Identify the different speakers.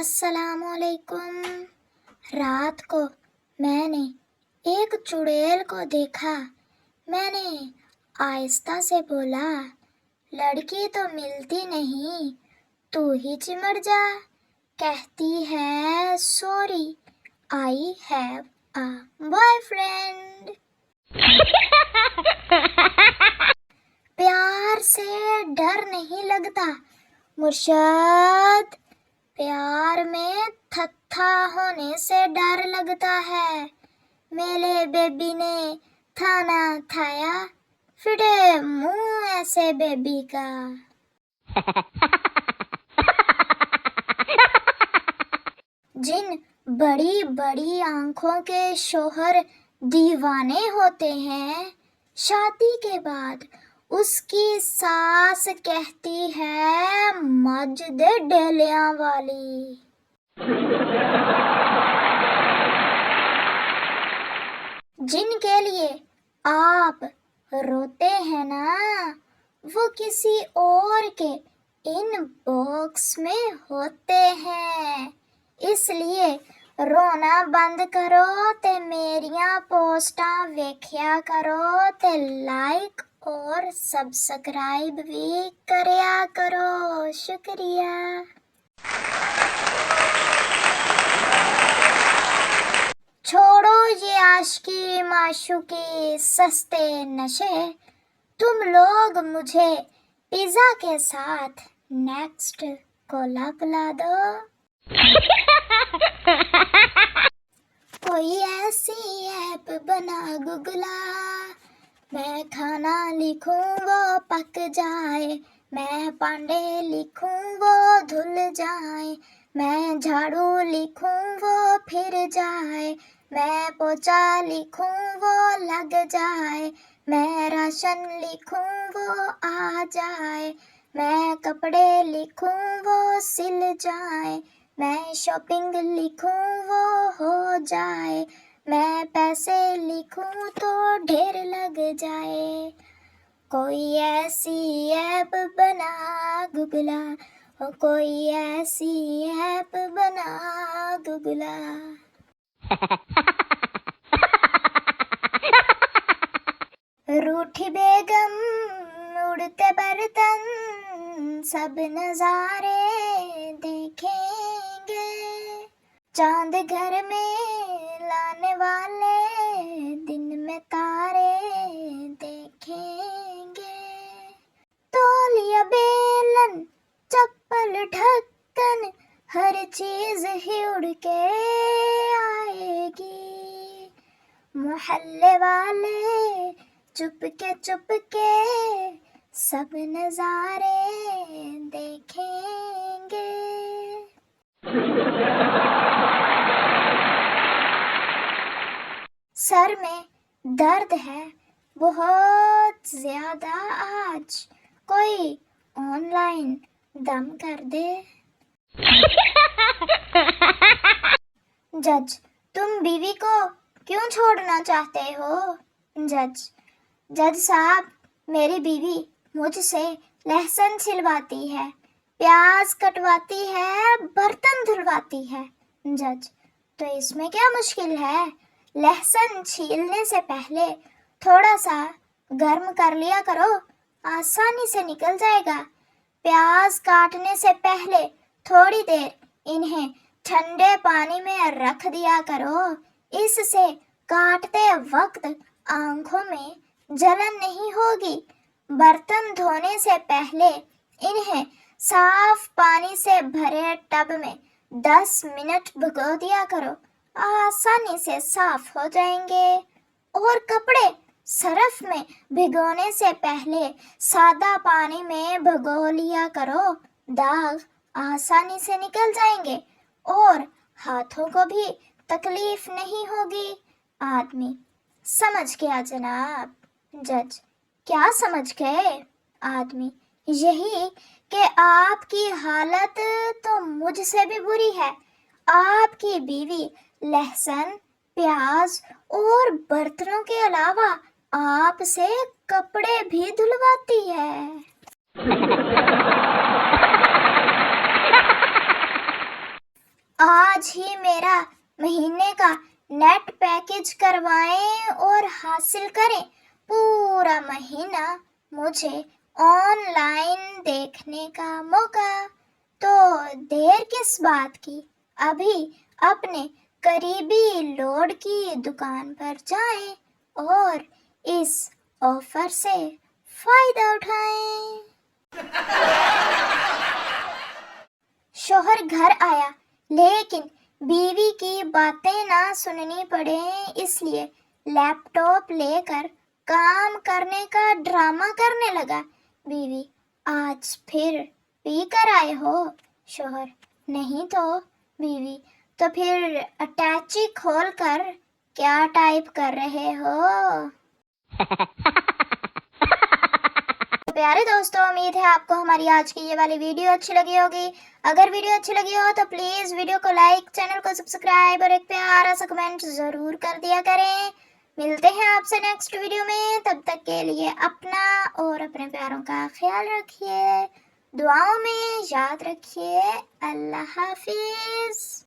Speaker 1: السلام علیکم۔ رات کو میں نے ایک چڑیل کو دیکھا۔ میں نے آہستہ سے بولا، لڑکی تو ملتی نہیں، تو ہی چمٹ جا۔ کہتی ہے، sorry, I have a boy friend. پیار سے ڈر نہیں لگتا مرشد، پیار میں تھتھا ہونے سے ڈر لگتا ہے۔ میرے بیبی نے تھانا تھایا، پھٹے منہ ایسے بیبی کا۔ جن بڑی بڑی آنکھوں کے شوہر دیوانے ہوتے ہیں، شادی کے بعد اس کی ساس کہتی ہے، مجھ دے ڈیلیاں والی۔ جن کے لیے آپ روتے ہیں نا، وہ کسی اور کے ان باکس میں ہوتے ہیں۔ اس لیے رونا بند کرو تے میریاں پوسٹاں ویکھیا کرو تے لائک اور سبسکرائب بھی کریا کرو۔ شکریہ۔ چھوڑو یہ عاشقی معشوقی سستے نشے، تم لوگ مجھے پیزا کے ساتھ نیکسٹ کولا پلا دو۔ کوئی ایسی ایپ بنا گگلا، میں کھانا لکھوں وہ پک جائے، میں پانڈے لکھوں وہ دھل جائے، میں جھاڑو لکھوں وہ پھر جائے، میں پوچھا لکھوں وہ لگ جائے، میں راشن لکھوں وہ آ جائے، میں کپڑے لکھوں وہ سل جائے، میں شاپنگ لکھوں وہ ہو جائے، میں پیسے لکھوں تو ڈھیر لگ جائے۔ کوئی ایسی ایپ بنا گگلا، کوئی ایسی ایپ بنا گگلا۔ روٹھی بیگم، اڑتے برتن، سب نظارے دیکھیں گے، چاند گھر میں لانے والے دن میں تارے دیکھیں گے، تولیہ بیلن چپل ڈھکن ہر چیز ہی اڑ کے آئے گی، محلے والے چپ کے سب نظارے دیکھیں گے۔ سر میں درد ہے بہت زیادہ آج، کوئی آن لائن دم کر دے۔ جج، تم بیوی کو کیوں چھوڑنا چاہتے ہو؟ جج صاحب، میری بیوی مجھ سے لہسن چھلواتی ہے، پیاز کٹواتی ہے، برتن دھلواتی ہے۔ جج، تو اس میں کیا مشکل ہے؟ لہسن چھیلنے سے پہلے تھوڑا سا گرم کر لیا کرو، آسانی سے نکل جائے گا۔ پیاز کاٹنے سے پہلے تھوڑی دیر انہیں ٹھنڈے پانی میں رکھ دیا کرو، اس سے کاٹتے وقت آنکھوں میں جلن نہیں ہوگی۔ برتن دھونے سے پہلے انہیں صاف پانی سے بھرے ٹب میں 10 منٹ بھگو دیا کرو، آسانی سے صاف ہو جائیں گے۔ اور کپڑے سرف میں بھگونے سے پہلے سادہ پانی میں بھگو لیا کرو، داغ آسانی سے نکل جائیں گے اور ہاتھوں کو بھی تکلیف نہیں ہوگی۔ آدمی، سمجھ گیا جناب۔ جج، کیا سمجھ گئے؟ آدمی، یہی کہ آپ کی حالت تو مجھ سے بھی بری ہے۔ آپ کی بیوی لہسن، پیاز اور برتنوں کے علاوہ آپ سے کپڑے بھی دھلواتی ہے۔ آج ہی میرا مہینے کا نیٹ پیکج کروائیں اور حاصل کریں پورا مہینہ مجھے آن لائن دیکھنے کا موقع۔ تو دیر کس بات کی، ابھی اپنے قریبی لوڈ کی دکان پر جائیں اور اس آفر سے فائدہ اٹھائیں۔ شوہر گھر آیا لیکن بیوی کی باتیں نہ سننی پڑیں اس لیے لیپ ٹاپ لے کر کام کرنے کا ڈرامہ کرنے لگا۔ بیوی: آج پھر پی کر آئے ہو؟ شوہر: نہیں تو۔ بیوی: تو پھر اٹیچی کھول کر کیا ٹائپ کر رہے ہو؟ پیارے دوستو، امید ہے آپ کو ہماری آج کی یہ والی ویڈیو اچھی لگی ہوگی۔ اگر ویڈیو اچھی لگی ہو تو پلیز ویڈیو کو لائک، چینل کو سبسکرائب اور ایک پیارا سا کمنٹ ضرور کر دیا کریں۔ ملتے ہیں آپ سے نیکسٹ ویڈیو میں، تب تک کے لیے اپنا اور اپنے پیاروں کا خیال رکھیے، دعاؤں میں یاد رکھیے۔ اللہ حافظ۔